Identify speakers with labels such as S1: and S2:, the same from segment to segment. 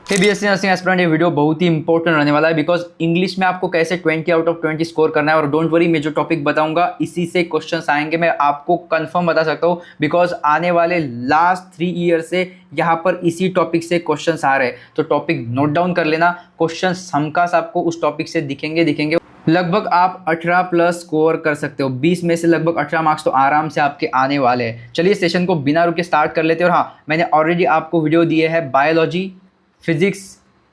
S1: हे BSc nursing aspirant, ये video बहुत ही important रहने वाला है बिकॉज इंग्लिश में आपको कैसे 20 आउट ऑफ 20 स्कोर करना है। और डोंट वरी, मैं जो टॉपिक बताऊंगा इसी से क्वेश्चंस आएंगे। मैं आपको कंफर्म बता सकता हूँ बिकॉज आने वाले लास्ट 3 ईयर से यहाँ पर इसी टॉपिक से क्वेश्चंस आ रहे हैं। तो टॉपिक नोट डाउन कर लेना, क्वेश्चंस हमखास आपको उस टॉपिक से दिखेंगे। लगभग आप 18 प्लस स्कोर कर सकते हो। 20 में से लगभग 18 मार्क्स तो आराम से आपके आने वाले हैं। चलिए सेशन को बिना रुके स्टार्ट कर लेते हैं। और हाँ, मैंने ऑलरेडी आपको वीडियो दिए है बायोलॉजी, फिजिक्स,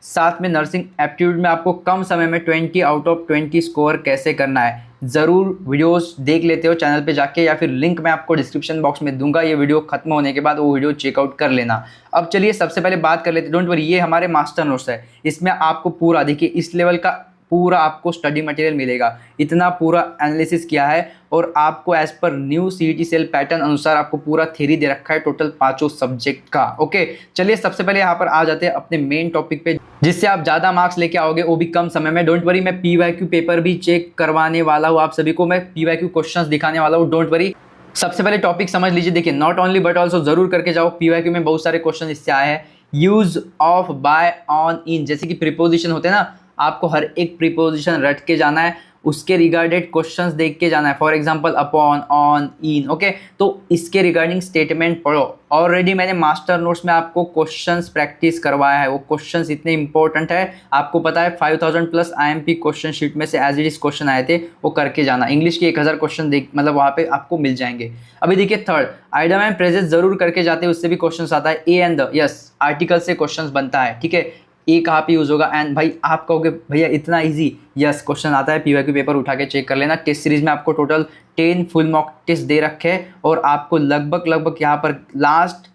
S1: साथ में नर्सिंग एप्टीट्यूड में आपको कम समय में 20 आउट ऑफ 20 स्कोर कैसे करना है। ज़रूर वीडियोस देख लेते हो चैनल पे जाके, या फिर लिंक मैं आपको डिस्क्रिप्शन बॉक्स में दूंगा। ये वीडियो खत्म होने के बाद वो वीडियो चेकआउट कर लेना। अब चलिए सबसे पहले बात कर लेते हैं। डोंट वरी, ये हमारे मास्टर नोट्स है। इसमें आपको पूरा देखिए, इस लेवल का पूरा आपको स्टडी मटेरियल मिलेगा। इतना पूरा एनालिसिस किया है और आपको as per new CET cell pattern अनुसार आपको पूरा थ्योरी दे रखा है टोटल 5 सब्जेक्ट का। ओके, चलिए सबसे पहले यहाँ पर आ जाते हैं अपने मेन टॉपिक पे, जिससे आप ज़्यादा मार्क्स लेके आओगे, वो भी कम समय में। डोंट वरी, मैं पीवाईक्यू पेपर भी चेक करवाने वाला हूँ। आप सभी को मैं पीवाईक्यू क्वेश्चंस दिखाने वाला हूँ। डोंट वरी, सबसे पहले टॉपिक समझ लीजिए। देखिए, नॉट ओनली बट ऑल्सो जरूर करके जाओ। पीवाईक्यू में बहुत सारे क्वेश्चन इससे आए हैं। यूज ऑफ, बाय, ऑन, इन, जैसे कि प्रीपोजिशन होते हैं ना, आपको हर एक प्रीपोजिशन रट के जाना है, उसके रिगार्डेड क्वेश्चंस देख के जाना है। For example upon, on, in. Okay, तो इसके रिगार्डिंग स्टेटमेंट पढ़ो। ऑलरेडी मैंने मास्टर नोट्स में आपको क्वेश्चंस प्रैक्टिस करवाया है। वो क्वेश्चंस इतने इंपॉर्टेंट है, आपको पता है 5000 प्लस आईएमपी क्वेश्चन शीट में से एज इट इज क्वेश्चन आए थे, वो करके जाना। इंग्लिश के 1000 क्वेश्चन देख, मतलब वहाँ पे आपको मिल जाएंगे। अभी देखिए थर्ड, आइडम एंड प्रेजेंस जरूर करके जाते हैं, उससे भी क्वेश्चन आता है। ए एंड द, यस, आर्टिकल से क्वेश्चन बनता है। ठीक है, ए कहाँ पे यूज होगा, एंड भाई आप कहोगे भैया इतना इजी, यस, क्वेश्चन आता है। पीवाईक्यू पेपर उठा के चेक कर लेना। टेस्ट सीरीज में आपको टोटल 10 फुल मॉक टेस्ट दे रखे हैं और आपको लगभग यहाँ पर लास्ट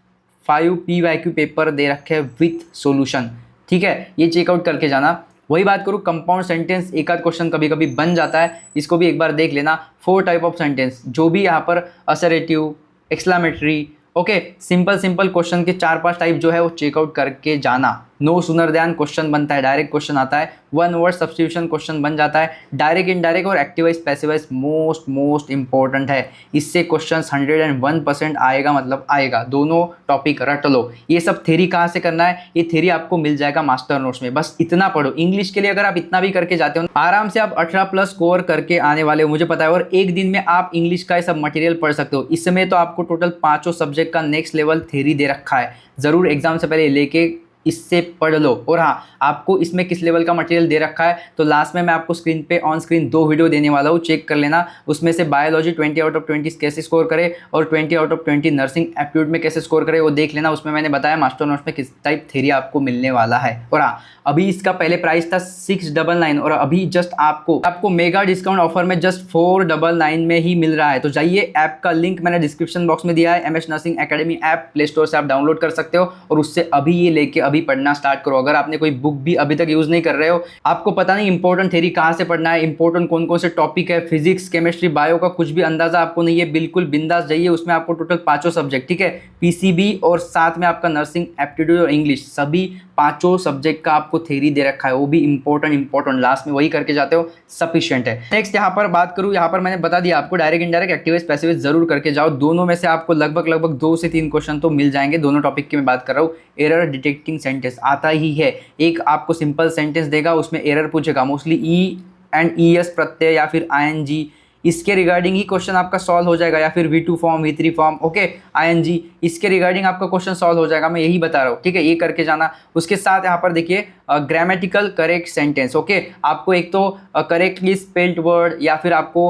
S1: 5 पीवाईक्यू पेपर दे रखे हैं विथ सॉल्यूशन। ठीक है, ये चेकआउट करके जाना। वही बात करूँ, कंपाउंड सेंटेंस एक आध क्वेश्चन कभी कभी बन जाता है, इसको भी एक बार देख लेना। 4 टाइप ऑफ सेंटेंस, जो भी यहाँ पर assertive, exclamatory, okay, simple question के 4-5 टाइप जो है वो चेकआउट करके जाना। नो सुनर दैन क्वेश्चन बनता है, डायरेक्ट क्वेश्चन आता है। वन वर्ड सब्स्टिट्यूशन क्वेश्चन बन जाता है। डायरेक्ट, इनडायरेक्ट और एक्टिवाइज पैसिवाइज मोस्ट इंपॉर्टेंट है। इससे क्वेश्चन 101% आएगा, मतलब आएगा। दोनों टॉपिक रट लो। ये सब थ्योरी कहाँ से करना है, ये थ्योरी आपको मिल जाएगा मास्टर नोट्स में। बस इतना पढ़ो। इंग्लिश के लिए अगर आप इतना भी करके जाते हो, आराम से आप 18 प्लस स्कोर करके आने वाले हो, मुझे पता है। और एक दिन में आप इंग्लिश का ये सब मटेरियल पढ़ सकते हो। इस समय तो आपको टोटल 5 सब्जेक्ट का नेक्स्ट लेवल थ्योरी दे रखा है। जरूर एग्जाम से पहले लेके इससे पढ़ लो। और हाँ, आपको इसमें किस लेवल का मटेरियल दे रखा है, तो लास्ट में मैं आपको स्क्रीन पे ऑन स्क्रीन 2 वीडियो देने वाला हूँ, चेक कर लेना। उसमें से बायोलॉजी 20 आउट ऑफ 20 कैसे स्कोर करे और 20 आउट ऑफ 20 नर्सिंग एप्टीट्यूड में कैसे स्कोर करे, वो देख लेना। उसमें मैंने बताया मास्टर नोट्स में किस टाइप थ्योरी आपको मिलने वाला है। और हाँ, अभी इसका पहले प्राइस था 699 और अभी जस्ट आपको मेगा डिस्काउंट ऑफर में जस्ट 499 में ही मिल रहा है। तो जाइए, ऐप का लिंक मैंने डिस्क्रिप्शन बॉक्स में दिया है। MS nursing academy app play store से आप डाउनलोड कर सकते हो और उससे अभी ये लेके अभी पढ़ना स्टार्ट करो। अगर आपने कोई बुक भी अभी तक यूज नहीं कर रहे हो, आपको पता नहीं इंपॉर्टेंट थ्योरी कहाँ से पढ़ना है, इंपॉर्टेंट कौन कौन से टॉपिक है, फिजिक्स, केमिस्ट्री, बायो का कुछ भी अंदाजा आपको नहीं है, बिल्कुल बिंदास जाइए। उसमें आपको टोटल 5 सब्जेक्ट, ठीक है, पीसीबी और साथ में आपका नर्सिंग एप्टीट्यूड और इंग्लिश, सभी 5 सब्जेक्ट का आपको थ्योरी दे रखा है। वो भी इंपॉर्टेंट लास्ट में वही करके जाते हो, सफिशिएंट है। नेक्स्ट यहाँ पर बात करूँ, यहाँ पर मैंने बता दिया आपको डायरेक्ट, इनडायरेक्ट, एक्टिवाइज, पैसिवाइज जरूर करके जाओ। दोनों में से आपको लगभग 2 से 3 क्वेश्चन तो मिल जाएंगे। दोनों टॉपिक की मैं बात कर रहा हूँ। एरर डिटेक्टिंग सेंटेंस आता ही है। एक आपको सिंपल सेंटेंस देगा, उसमें एरर पूछेगा, मोस्टली ई एंड ईएस प्रत्यय या फिर आईएनजी, इसके रिगार्डिंग ही क्वेश्चन आपका सॉल्व हो जाएगा, या फिर V2 form, V3 form, okay, ING, इसके रिगार्डिंग आपका क्वेश्चन सॉल्व हो जाएगा। मैं यही बता रहा हूँ, ठीक है, ये करके जाना। उसके साथ यहाँ पर देखिए ग्रामेटिकल करेक्ट सेंटेंस, ओके, आपको एक तो करेक्टली स्पेल्ड वर्ड या फिर आपको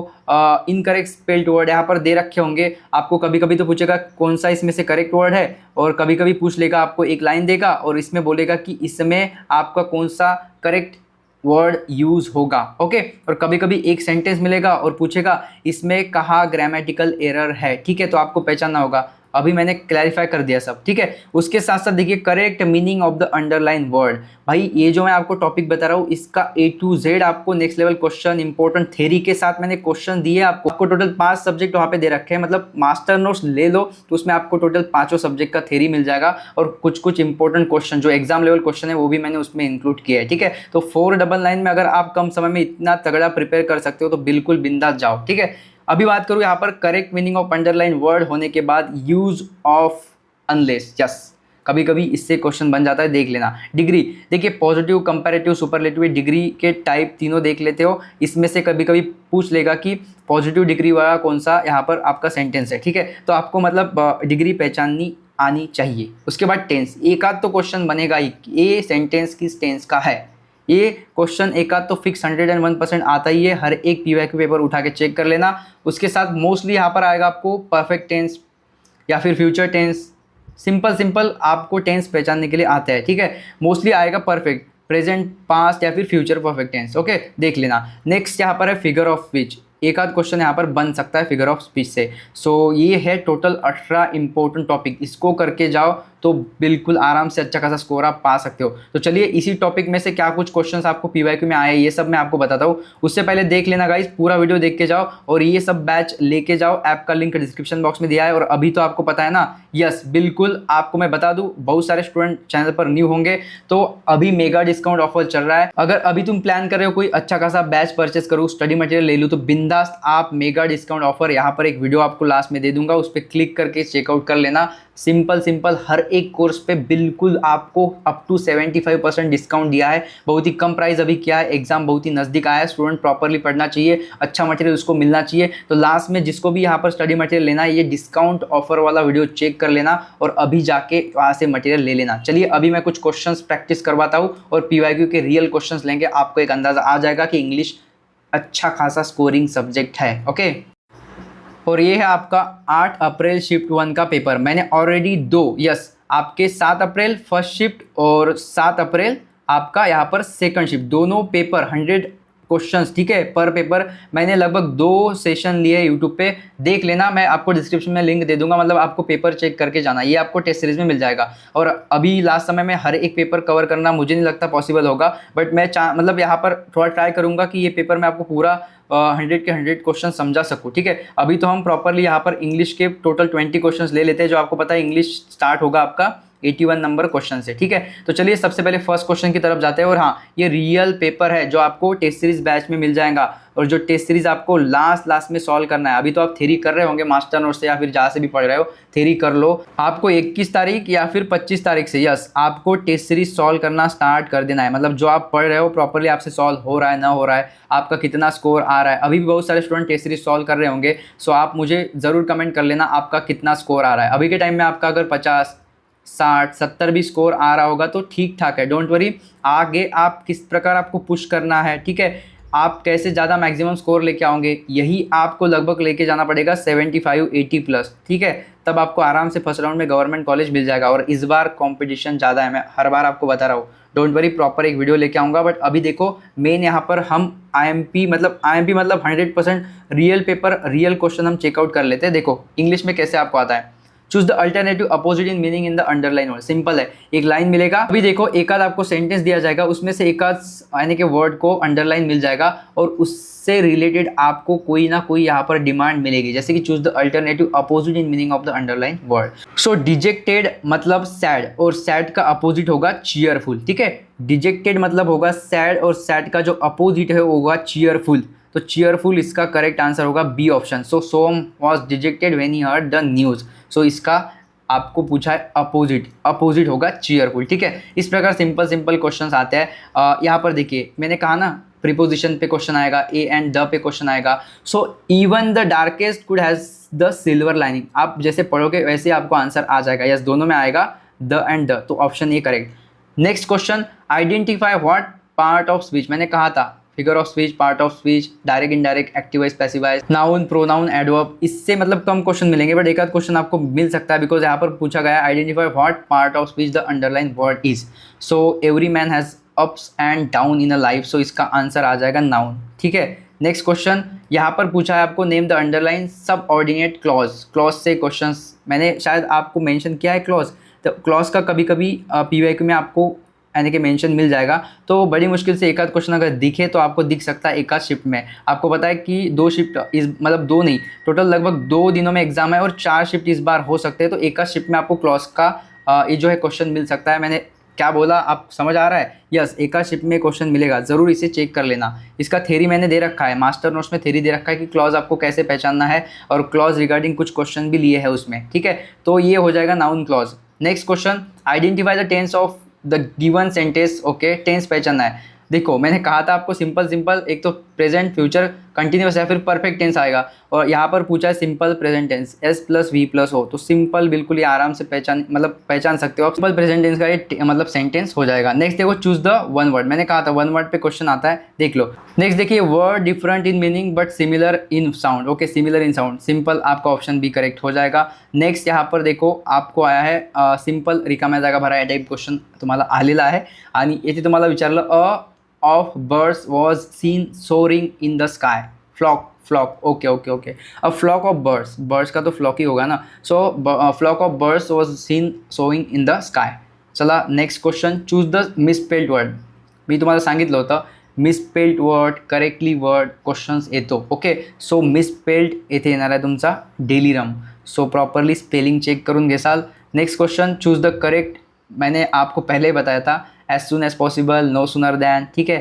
S1: इनकरेक्ट स्पेल्ड वर्ड यहाँ पर दे रखे होंगे। आपको कभी कभी तो पूछेगा कौन सा इसमें से करेक्ट वर्ड है, और कभी कभी पूछ लेगा, आपको एक लाइन देगा और इसमें बोलेगा कि इसमें आपका कौन सा करेक्ट वर्ड यूज होगा, ओके। और कभी कभी एक सेंटेंस मिलेगा और पूछेगा इसमें कहाँ ग्रामेटिकल एरर है, ठीक है, तो आपको पहचानना होगा। अभी मैंने क्लैरिफाई कर दिया सब, ठीक है। उसके साथ साथ देखिए correct meaning of the underline word. भाई ये जो मैं आपको टॉपिक बता रहा हूँ, इसका A to Z आपको next level question, important theory के साथ मैंने क्वेश्चन दिए आपको टोटल 5 सब्जेक्ट वहाँ पे दे रखे हैं। मतलब मास्टर नोट्स ले लो तो उसमें आपको टोटल 5 सब्जेक्ट का थ्योरी मिल जाएगा और कुछ इंपॉर्टेंट क्वेश्चन जो एग्जाम लेवल क्वेश्चन है वो भी मैंने उसमें इंक्लूड किया है, ठीक है। तो 499 में अगर आप कम समय में इतना तगड़ा प्रिपेयर कर सकते हो तो बिल्कुल बिंदास जाओ, ठीक है। अभी बात करूँ यहाँ पर correct meaning of underline word होने के बाद यूज ऑफ अनलेस, यस, कभी कभी इससे क्वेश्चन बन जाता है, देख लेना। डिग्री, देखिए पॉजिटिव, कंपैरेटिव, सुपरलेटिव डिग्री के टाइप तीनों देख लेते हो। इसमें से कभी कभी पूछ लेगा कि पॉजिटिव डिग्री वाला कौन सा यहाँ पर आपका सेंटेंस है, ठीक है। तो आपको मतलब डिग्री पहचाननी आनी चाहिए। उसके बाद टेंस, एक आध तो क्वेश्चन बनेगा ही, ये सेंटेंस किस टेंस का है। ये क्वेश्चन एक आध तो फिक्स 101% आता ही है, हर एक पीवाईक्यू पेपर उठा के चेक कर लेना। उसके साथ मोस्टली यहाँ पर आएगा आपको परफेक्ट टेंस या फिर फ्यूचर टेंस। सिंपल आपको टेंस पहचानने के लिए आता है, ठीक है। मोस्टली आएगा परफेक्ट, प्रेजेंट, पास्ट या फिर फ्यूचर परफेक्ट टेंस, ओके, देख लेना। नेक्स्ट यहाँ पर है फिगर ऑफ स्पीच, एक आध क्वेश्चन यहाँ पर बन सकता है फिगर ऑफ स्पीच से। सो ये है टोटल 18 इंपॉर्टेंट टॉपिक, इसको करके जाओ तो बिल्कुल आराम से अच्छा खासा स्कोर आप पा सकते हो। तो चलिए इसी टॉपिक में से क्या कुछ क्वेश्चंस आपको पीवाईक्यू में आए ये सब मैं आपको बताता हूँ। उससे पहले देख लेना गाइस, पूरा वीडियो देख के जाओ और ये सब बैच लेके जाओ। ऐप का लिंक डिस्क्रिप्शन बॉक्स में दिया है। और अभी तो आपको पता है ना, यस बिल्कुल आपको मैं बता दूं, बहुत सारे स्टूडेंट चैनल पर न्यू होंगे तो अभी मेगा डिस्काउंट ऑफर चल रहा है। अगर अभी तुम प्लान कर रहे हो कोई अच्छा खासा बैच परचेस करूँ, स्टडी मटेरियल ले लूँ, तो बिंदास आप मेगा डिस्काउंट ऑफर यहाँ पर एक वीडियो आपको लास्ट में दे दूंगा, उस पर क्लिक करके चेकआउट कर लेना। सिंपल हर एक कोर्स पे बिल्कुल आपको अप टू 75% डिस्काउंट दिया है। बहुत ही कम प्राइस अभी किया है, एग्जाम बहुत ही नज़दीक आया है, स्टूडेंट प्रॉपरली पढ़ना चाहिए, अच्छा मटेरियल उसको मिलना चाहिए। तो लास्ट में जिसको भी यहाँ पर स्टडी मटेरियल लेना है, ये डिस्काउंट ऑफर वाला वीडियो चेक कर लेना और अभी जाके वहाँ से मटेरियल ले लेना। चलिए अभी मैं कुछ क्वेश्चंस प्रैक्टिस करवाता हूँ और पीवाईक्यू के रियल क्वेश्चंस लेंगे, आपको एक अंदाजा आ जाएगा कि इंग्लिश अच्छा खासा स्कोरिंग सब्जेक्ट है, ओके। और ये है आपका 8 अप्रैल शिफ्ट 1 का पेपर। मैंने ऑलरेडी आपके 7 अप्रैल फर्स्ट शिफ्ट और 7 अप्रैल आपका यहाँ पर सेकंड शिफ्ट, दोनों पेपर 100 क्वेश्चंस, ठीक है, पर पेपर मैंने लगभग 2 सेशन लिए यूट्यूब पे, देख लेना। मैं आपको डिस्क्रिप्शन में लिंक दे दूंगा, मतलब आपको पेपर चेक करके जाना, ये आपको टेस्ट सीरीज में मिल जाएगा। और अभी लास्ट समय में हर एक पेपर कवर करना मुझे नहीं लगता पॉसिबल होगा, बट मैं मतलब यहाँ पर थोड़ा ट्राई करूँगा कि ये पेपर मैं आपको पूरा 100 के 100 क्वेश्चन समझा सकूँ, ठीक है। अभी तो हम प्रॉपरली यहाँ पर इंग्लिश के टोटल 20 क्वेश्चन ले लेते हैं, जो आपको पता है इंग्लिश स्टार्ट होगा आपका 81 नंबर क्वेश्चन से, ठीक है। तो चलिए सबसे पहले फर्स्ट क्वेश्चन की तरफ जाते हैं। और हाँ, ये रियल पेपर है जो आपको टेस्ट सीरीज बैच में मिल जाएगा, और जो टेस्ट सीरीज आपको लास्ट में सॉल्व करना है। अभी तो आप थ्योरी कर रहे होंगे मास्टर नोट से या फिर जहाँ से भी पढ़ रहे हो, थ्योरी कर लो। आपको 21 तारीख या फिर 25 तारीख से आपको टेस्ट सीरीज सॉल्व करना स्टार्ट कर देना है। मतलब जो आप पढ़ रहे हो प्रॉपरली आपसे सॉल्व हो रहा है ना हो रहा है, आपका कितना स्कोर आ रहा है। अभी भी बहुत सारे स्टूडेंट टेस्ट सीरीज सॉल्व कर रहे होंगे, सो आप मुझे ज़रूर कमेंट कर लेना आपका कितना स्कोर आ रहा है। अभी के टाइम में आपका अगर 50, 60, 70 भी स्कोर आ रहा होगा तो ठीक ठाक है, डोंट वरी। आगे आप किस प्रकार आपको पुश करना है, ठीक है, आप कैसे ज़्यादा मैक्सिमम स्कोर लेके आओगे, यही आपको लगभग लेके जाना पड़ेगा 75-80 प्लस, ठीक है। तब आपको आराम से फर्स्ट राउंड में गवर्नमेंट कॉलेज मिल जाएगा। और इस बार कंपटीशन ज़्यादा है, मैं हर बार आपको बता रहा हूँ, डोंट वरी, प्रॉपर एक वीडियो लेके आऊँगा। बट अभी देखो मेन यहाँ पर हम IMP मतलब 100% रियल पेपर, रियल क्वेश्चन हम चेकआउट कर लेते हैं। देखो इंग्लिश में कैसे आपको आता है, choose the alternative opposite in meaning in the underline word. Simple है, एक लाइन मिलेगा, अभी देखो एक आध आपको सेंटेंस दिया जाएगा, उसमें से एक आध यानी के वर्ड को अंडरलाइन मिल जाएगा और उससे रिलेटेड आपको कोई ना कोई यहाँ पर डिमांड मिलेगी, जैसे कि choose the alternative opposite in meaning of the underline word. So dejected मतलब सैड, और सैड का अपोजिट होगा चीयरफुल, ठीक है। डिजेक्टेड मतलब होगा सैड और सैड का जो अपोजिट है होगा चीयरफुल। तो चीयरफुल इसका करेक्ट आंसर होगा B option. So Som was dejected when he heard the news. So इसका आपको पूछा है अपोजिट होगा चीयरफुल, ठीक है। इस प्रकार सिंपल क्वेश्चंस आते हैं। यहाँ पर देखिए मैंने कहा ना, प्रीपोजिशन पे क्वेश्चन आएगा, ए एंड द पे क्वेश्चन आएगा। So even the darkest cloud has the silver lining, आप जैसे पढ़ोगे वैसे आपको आंसर आ जाएगा। यस, दोनों में आएगा द एंड द, तो option A correct. Next question, identify what part of speech. मैंने कहा था figure of speech, part of speech, direct indirect, active voice, passive wise, noun, pronoun, adverb. इससे मतलब कम क्वेश्चन मिलेंगे, बट एक आध क्वेश्चन आपको मिल सकता है, बिकॉज यहाँ पर पूछा गया identify what part of speech the underline word is. So every man has ups and down in a life, so इसका आंसर आ जाएगा नाउन, ठीक है। नेक्स्ट क्वेश्चन, यहाँ पर पूछा है आपको नेम द अंडरलाइन सब ऑर्डिनेट क्लॉज। क्लॉज से क्वेश्चन मैंने शायद आपको मेंशन किया है क्लॉज, तो क्लॉज का कभी कभी पीवाईक्यू में आपको यानी कि मेंशन मिल जाएगा। तो बड़ी मुश्किल से एक आध क्वेश्चन अगर दिखे तो आपको दिख सकता है एक आध शिफ्ट में। आपको पता है कि 2 शिफ्ट इस मतलब 2 नहीं, टोटल लगभग 2 दिनों में एग्जाम है और 4 शिफ्ट इस बार हो सकते हैं। तो एक आध शिफ्ट में आपको क्लॉज का ये जो है क्वेश्चन मिल सकता है। मैंने क्या बोला आप समझ आ रहा है? यस, एक आध शिफ्ट में क्वेश्चन मिलेगा, ज़रूर इसे चेक कर लेना। इसका थ्योरी मैंने दे रखा है, मास्टर नोट्स में थ्योरी दे रखा है कि क्लॉज आपको कैसे पहचानना है, और क्लॉज रिगार्डिंग कुछ क्वेश्चन भी लिए हैं उसमें, ठीक है। तो ये हो जाएगा noun clause. Next question, identify the tense of the given sentence. Okay, tense पहचानना है। देखो मैंने कहा था आपको सिंपल सिंपल, एक तो प्रेजेंट, फ्यूचर, कंटिन्यूस या फिर परफेक्ट टेंस आएगा, और यहाँ पर पूछा है simple present tense, S plus V plus हो, तो सिंपल बिल्कुल ये आराम से पहचान सकते हो आप। सिंपल प्रेजेंट टेंस का ये मतलब सेंटेंस हो जाएगा। नेक्स्ट देखो, चूज द वन वर्ड। मैंने कहा था वन वर्ड पे क्वेश्चन आता है, देख लो। नेक्स्ट देखिए, word different in meaning but similar in sound. Okay, similar in sound, simple आपका ऑप्शन बी करेक्ट हो जाएगा। नेक्स्ट यहाँ पर देखो आपको आया है सिंपल रिकाम्या जागा भरा या टाईप क्वेश्चन तुम्हाला आलेला आहे, आणि येथे तुम्हाला विचारलं of birds was seen soaring in the sky. flock okay अब flock of birds का तो flock ही होगा ना, so flock of birds was seen soaring in the sky. चला next question, choose the misspelled word. मी तुम्हाला सांगितलं होतं misspelled word, correctly word questions येतो. ओके, सो मिसस्पेल्ड येथे येणार आहे तुमचा delirium, so properly spelling check करून घेसाल. Next question, choose the correct. मैंने आपको पहले ही बताया था as soon as possible, no sooner than, ठीक है,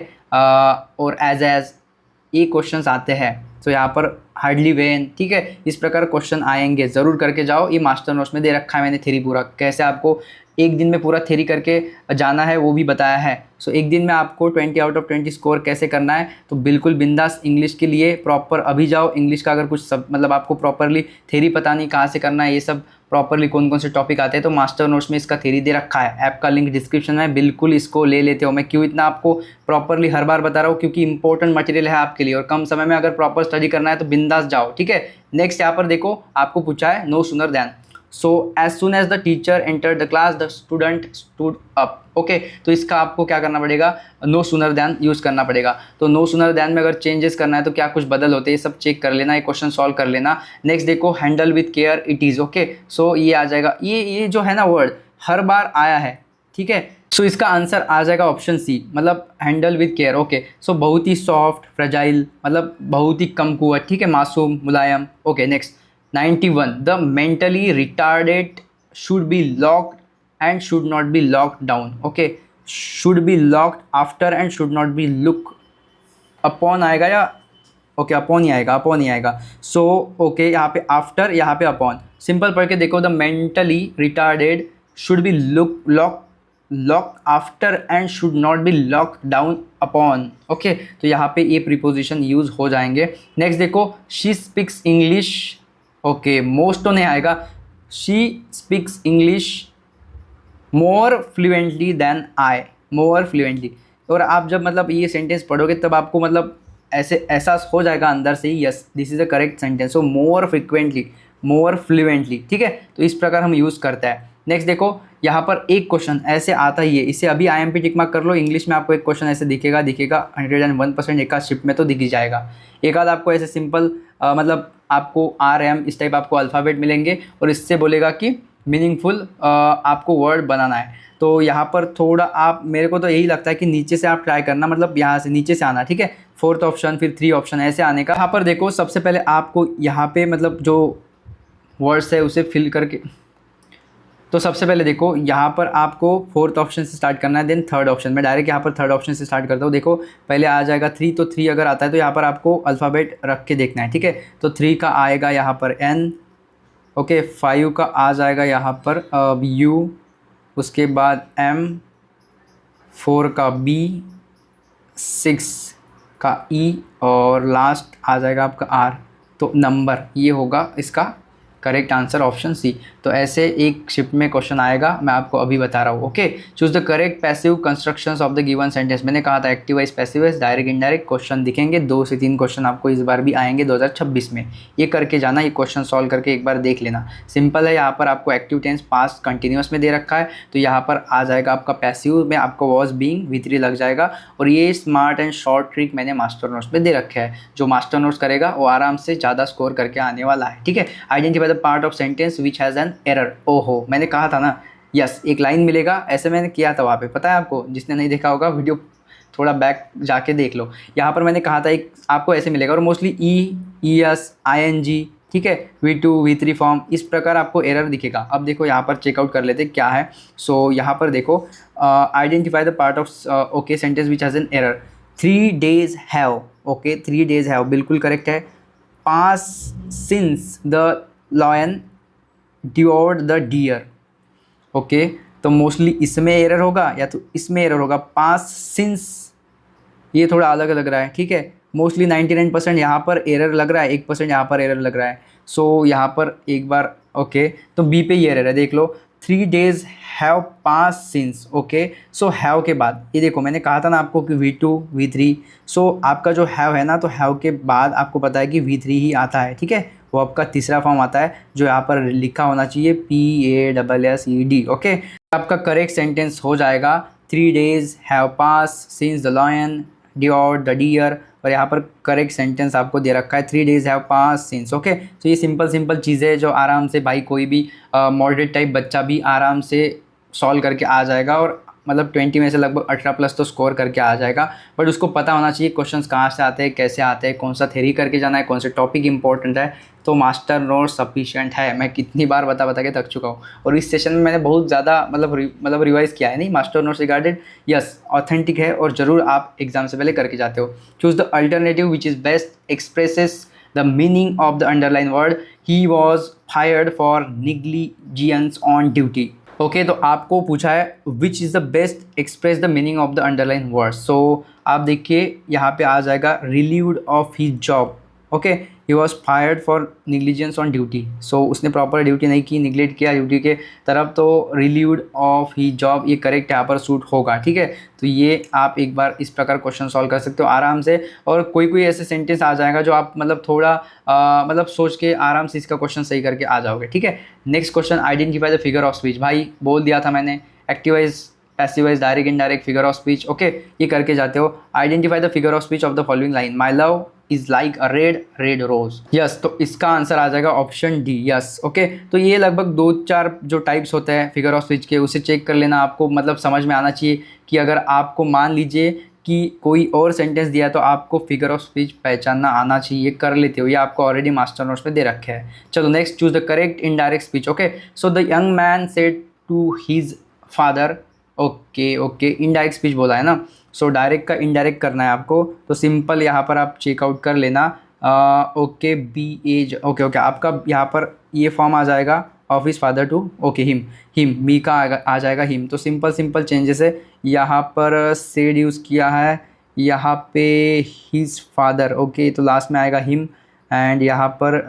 S1: और एज ये क्वेश्चंस आते हैं. तो यहाँ पर हार्डली वेन, ठीक है, इस प्रकार क्वेश्चन आएंगे, ज़रूर करके जाओ. ये मास्टर नोट्स में दे रखा है मैंने थ्योरी पूरा, कैसे आपको एक दिन में पूरा थ्योरी करके जाना है वो भी बताया है. सो एक दिन में आपको 20 आउट ऑफ 20 स्कोर कैसे करना है, तो बिल्कुल बिंदास इंग्लिश के लिए प्रॉपर अभी जाओ. इंग्लिश का अगर कुछ सब मतलब आपको प्रॉपरली थ्योरी पता नहीं कहाँ से करना है, ये सब प्रॉपरली कौन कौन से टॉपिक आते हैं, तो मास्टर नोट्स में इसका थ्योरी दे रखा है. ऐप का लिंक डिस्क्रिप्शन में, बिल्कुल इसको ले लेते हो. मैं क्यों इतना आपको प्रॉपरली हर बार बता रहा हूँ, क्योंकि इंपॉर्टेंट मटेरियल है आपके लिए, और कम समय में अगर प्रॉपर स्टडी करना है तो बिंदास जाओ, ठीक है. नेक्स्ट यहाँ पर देखो आपको पूछा है no sooner than. So as soon as the teacher enter the class the student stood up. Okay, तो इसका आपको क्या करना पड़ेगा, नो सूनर दैन यूज़ करना पड़ेगा. तो नो सूनर दैन में अगर चेंजेस करना है तो क्या कुछ बदल होते हैं, ये सब चेक कर लेना, ये क्वेश्चन सॉल्व कर लेना. नेक्स्ट देखो, handle with care it is. Okay, so ये आ जाएगा, ये जो है ना वर्ड हर बार आया है, ठीक है. सो इसका आंसर आ जाएगा ऑप्शन सी, मतलब हैंडल विथ केयर. ओके, सो बहुत ही सॉफ्ट, फ्रेजाइल, मतलब बहुत ही कम कुवत, ठीक है, मासूम, मुलायम. Okay, next 91, the mentally retarded should be locked and should not be locked down. Okay, should be locked after and should not be look upon आएगा, या ओके अपॉन ही आएगा, अपॉन ही आएगा. सो ओके, यहाँ पे आफ्टर, यहाँ पे upon. Simple पढ़ के देखो, the mentally retarded should B lock after and should not B lock down upon. Okay, तो यहाँ पे ये प्रीपोजिशन यूज़ हो जाएंगे. नेक्स्ट देखो, she speaks English. Okay, most तो नहीं आएगा, she speaks English more fluently than I, more fluently. और आप जब मतलब ये सेंटेंस पढ़ोगे तब आपको मतलब ऐसे एहसास हो जाएगा अंदर से ही, yes this is a correct sentence. So more frequently, more fluently, ठीक है, तो इस प्रकार हम यूज़ करते हैं. नेक्स्ट देखो, यहाँ पर एक क्वेश्चन ऐसे आता ही है, इसे अभी IMP टिक मार्क कर लो. इंग्लिश में आपको एक क्वेश्चन ऐसे दिखेगा 101%, एक आध शिफ्ट में तो दिख ही जाएगा. एक आध आपको ऐसे सिंपल मतलब आपको RM इस टाइप आपको अल्फ़ाबेट मिलेंगे, और इससे बोलेगा कि मीनिंगफुल आपको वर्ड बनाना है. तो यहाँ पर थोड़ा आप, मेरे को तो यही लगता है कि नीचे से आप ट्राई करना, मतलब यहाँ से नीचे से आना, ठीक है, 4th ऑप्शन फिर 3 ऑप्शन ऐसे आने का. यहाँ पर देखो, सबसे पहले आपको यहाँ पे मतलब जो वर्ड्स है उसे फिल करके, तो सबसे पहले देखो यहाँ पर आपको 4th ऑप्शन से स्टार्ट करना है, देन 3rd ऑप्शन. मैं डायरेक्ट यहाँ पर 3rd ऑप्शन से स्टार्ट करता हूँ. देखो पहले आ जाएगा 3, तो 3 अगर आता है तो यहाँ पर आपको अल्फ़ाबेट रख के देखना है, ठीक है. तो 3 का आएगा यहाँ पर N. ओके, 5 का आ जाएगा यहाँ पर U, उसके बाद M, 4 का B, 6 का E, और लास्ट आ जाएगा आपका R. तो नंबर, ये होगा इसका करेक्ट आंसर ऑप्शन सी. तो ऐसे एक शिफ्ट में क्वेश्चन आएगा, मैं आपको अभी बता रहा हूँ. Okay, choose the correct passive constructions of the given sentence. मैंने कहा था active voice, passive wise, direct indirect question दिखेंगे. 2 से 3 क्वेश्चन आपको इस बार भी आएंगे 2026 में. ये करके जाना, ये क्वेश्चन सॉल्व करके एक बार देख लेना. सिंपल है, यहाँ पर आपको एक्टिव टेंस पास्ट कंटिन्यूस में दे रखा है, तो यहाँ पर आ जाएगा आपका पैसिव में आपको वॉज बीइंग V3 लग जाएगा. और ये स्मार्ट एंड शॉर्ट ट्रिक मैंने मास्टर नोट्स में दे रखे है, जो मास्टर नोट्स करेगा वो आराम से ज़्यादा स्कोर करके आने वाला है, ठीक है. Identify the part of sentence which has an error. ओहो, मैंने कहा था ना, यस एक लाइन मिलेगा, ऐसे मैंने किया था वहाँ पे, पता है आपको, जिसने नहीं देखा होगा वीडियो थोड़ा बैक जाके देख लो. यहाँ पर मैंने कहा था एक आपको ऐसे मिलेगा, और मोस्टली ES ING, ठीक है, V2 V3 फॉर्म, इस प्रकार आपको एरर दिखेगा. अब देखो यहाँ पर चेकआउट कर लेते क्या है. सो यहाँ पर देखो, identify the part of okay sentence which has an error. 3 days have. Okay, 3 days have बिल्कुल करेक्ट है. Pass since the lion devoured the deer. Okay, तो मोस्टली इसमें एरर होगा या तो इसमें एरर होगा। पास्ट सिंस ये थोड़ा अलग लग रहा है, ठीक है। मोस्टली 99% यहाँ पर एरर लग रहा है, 1% यहाँ पर एरर लग रहा है। सो यहाँ पर एक बार ओके, तो बी पे ये एरर है, देख लो 3 days have pass since. Okay, so have के बाद ये देखो, मैंने कहा था ना आपको कि V2 V3, सो आपका जो हैव है ना, तो हैव के बाद आपको पता है कि V3 ही आता है, ठीक है। वो आपका तीसरा फॉर्म आता है जो यहाँ पर लिखा होना चाहिए PASSED। ओके, आपका करेक्ट सेंटेंस हो जाएगा 3 days have pass since the lion deer the deer. और यहाँ पर करेक्ट सेंटेंस आपको दे रखा है 3 days have pass since. Okay, तो ये सिंपल चीज़ें हैं जो आराम से भाई कोई भी मॉडरेट टाइप बच्चा भी आराम से सॉल्व करके आ जाएगा, और मतलब 20 में से लगभग 18+ तो स्कोर करके आ जाएगा। बट उसको पता होना चाहिए क्वेश्चंस कहाँ से आते हैं, कैसे आते हैं, कौन सा थ्योरी करके जाना है, कौन से टॉपिक इंपॉर्टेंट है। तो मास्टर नोट सफिशिएंट है, मैं कितनी बार बता के थक चुका हूँ। और इस सेशन में मैंने बहुत ज़्यादा मतलब रिवाइज़ किया है, नहीं master notes regarded. Yes, authentic है और ज़रूर आप एग्जाम से पहले करके जाते हो। Choose the alternative which is best expresses the meaning of the underlined word. He was fired for negligence on duty. Okay, तो आपको पूछा है which is the best express the meaning of the underline word. So आप देखिए यहाँ पे आ जाएगा relieved of his job. Okay, he was fired for negligence on duty. So उसने प्रॉपर ड्यूटी नहीं की, निगलेक्ट किया ड्यूटी के तरफ, तो रिलीव्ड ऑफ ही जॉब ये करेक्ट यहाँ पर सूट होगा, ठीक है। तो ये आप एक बार इस प्रकार क्वेश्चन सॉल्व कर सकते हो आराम से। और कोई ऐसे सेंटेंस आ जाएगा जो आप मतलब थोड़ा मतलब सोच के आराम से इसका क्वेश्चन सही करके आ जाओगे, ठीक है। Next question, identify the figure of speech. भाई बोल दिया था मैंने, active voice passive voice direct indirect figure of speech. Okay, ये करके जाते हो। Identify the figure of speech of the following line, my love is like a red rose. Yes, तो इसका आंसर आ जाएगा ऑप्शन डी। यस, ओके, तो ये लगभग 2-4 जो टाइप्स होते हैं फिगर ऑफ स्पीच के, उसे चेक कर लेना। आपको मतलब समझ में आना चाहिए कि अगर आपको मान लीजिए कि कोई और सेंटेंस दिया तो आपको फिगर ऑफ स्पीच पहचानना आना चाहिए, कर लेते हो, ये आपको ऑलरेडी मास्टर नोट्स में दे रखे हैं। चलो next, choose the correct indirect speech. Okay, so the young man said to his father. Okay, indirect speech बोला है ना, सो डायरेक्ट का इनडायरेक्ट करना है आपको, तो सिंपल यहाँ पर आप चेकआउट कर लेना। Okay, B as. ओके, आपका यहाँ पर ये फॉर्म आ जाएगा of his father to okay him मी का आ जाएगा हिम। तो सिंपल चेंजेस है, यहाँ पर सेड यूज़ किया है, यहाँ पे हिज फादर। ओके, तो लास्ट में आएगा हिम, एंड यहाँ पर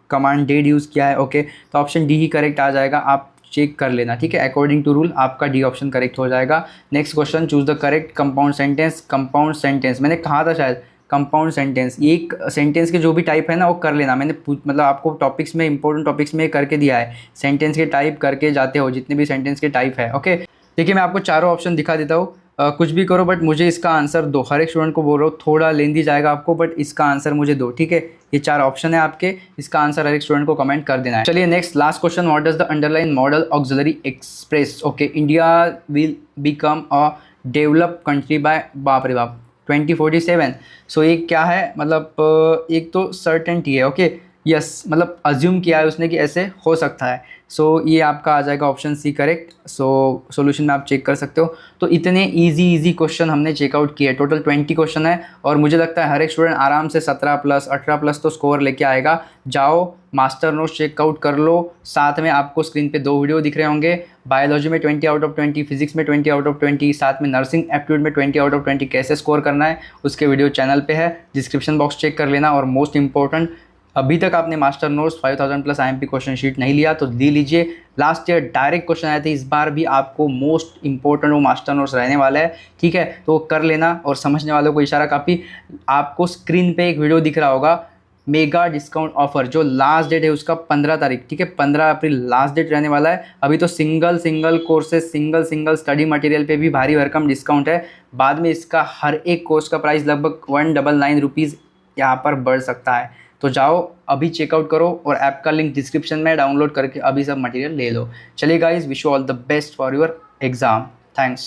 S1: कमांडेड यूज़ किया है। ओके, तो ऑप्शन डी ही करेक्ट आ जाएगा, आप चेक कर लेना, ठीक है। अकॉर्डिंग टू रूल आपका डी ऑप्शन करेक्ट हो जाएगा। Next question, choose the correct compound sentence. Compound sentence मैंने कहा था शायद, कंपाउंड सेंटेंस एक सेंटेंस के जो भी टाइप है ना वो कर लेना। मैंने मतलब आपको टॉपिक्स में इंपॉर्टेंट टॉपिक्स में करके दिया है, सेंटेंस के टाइप करके जाते हो जितने भी सेंटेंस के टाइप है। ओके, देखिए मैं आपको चारों ऑप्शन दिखा देता हूँ, कुछ भी करो बट मुझे इसका आंसर दो। हर एक स्टूडेंट को बोल रहा हूँ, थोड़ा लेंदी जाएगा आपको बट इसका आंसर मुझे दो, ठीक है। ये 4 ऑप्शन है आपके, इसका आंसर हर एक स्टूडेंट को कमेंट कर देना है। चलिए next last question, what does the underline model auxiliary express. Okay, India will become a develop country bye बाप रे बाप 2047। सो ये क्या है, मतलब एक तो सर्टेनिटी है। ओके, यस, मतलब अज्यूम किया है उसने कि ऐसे हो सकता है। सो ये आपका आ जाएगा option C correct. So solution में आप चेक कर सकते हो। तो इतने इजी क्वेश्चन हमने चेकआउट किए, टोटल 20 क्वेश्चन है, और मुझे लगता है हर एक स्टूडेंट आराम से 17+ 18+ तो स्कोर लेके आएगा। जाओ मास्टर नोट्स चेकआउट कर लो, साथ में आपको स्क्रीन पे 2 वीडियो दिख रहे होंगे, बायोलॉजी में 20 आउट ऑफ 20, फिजिक्स में 20 आउट ऑफ 20, साथ में नर्सिंग एप्टीट्यूड में 20 आउट ऑफ 20 कैसे स्कोर करना है उसके वीडियो चैनल पे है, डिस्क्रिप्शन बॉक्स चेक कर लेना। और मोस्ट इंपॉर्टेंट, अभी तक आपने master notes 5000+ IMP question sheet नहीं लिया तो ले लीजिए। लास्ट ईयर डायरेक्ट क्वेश्चन आए थे, इस बार भी आपको मोस्ट इंपॉर्टेंट वो मास्टर नोट्स रहने वाला है, ठीक है। तो कर लेना, और समझने वालों को इशारा काफ़ी, आपको स्क्रीन पे एक वीडियो दिख रहा होगा, मेगा डिस्काउंट ऑफर, जो लास्ट डेट है उसका 15 तारीख, ठीक है, 15 अप्रैल लास्ट डेट रहने वाला है। अभी तो single courses single study material पे भी भारी भरकम डिस्काउंट है। बाद में इसका हर एक कोर्स का प्राइस लगभग 199 रुपीज़ यहाँ पर बढ़ सकता है। तो जाओ अभी चेकआउट करो, और ऐप का लिंक डिस्क्रिप्शन में डाउनलोड करके अभी सब मटेरियल ले लो। चलिए guys, wish you all the best for your exam. Thanks.